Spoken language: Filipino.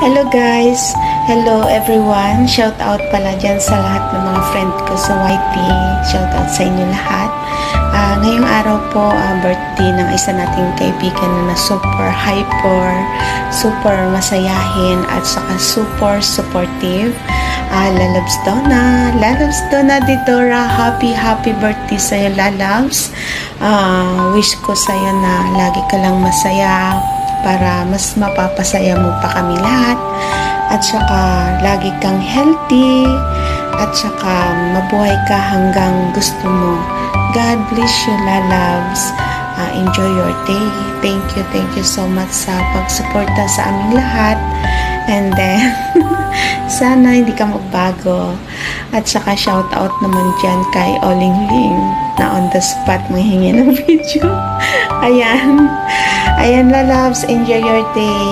Hello guys! Hello everyone! Shout out pala dyan sa lahat ng mga friend ko sa YT. Shout out sa inyo lahat. Ngayong araw po, birthday ng isa nating kaibigan na super hyper, super masayahin, at saka super supportive. Lalabs Donna Didora, happy birthday sa'yo, Lalabs. Wish ko sa'yo na lagi ka lang masaya, para mas mapapasaya mo pa kami lahat, at saka lagi kang healthy, at saka mabuhay ka hanggang gusto mo. God bless you, Lalabs. Enjoy your day. Thank you so much sa pagsuporta sa aming lahat, and then sana hindi ka magbago. At saka shout out naman dyan kay Oling Ling na on the spot manghingi ng video. Ayan, Lalabs, enjoy your day.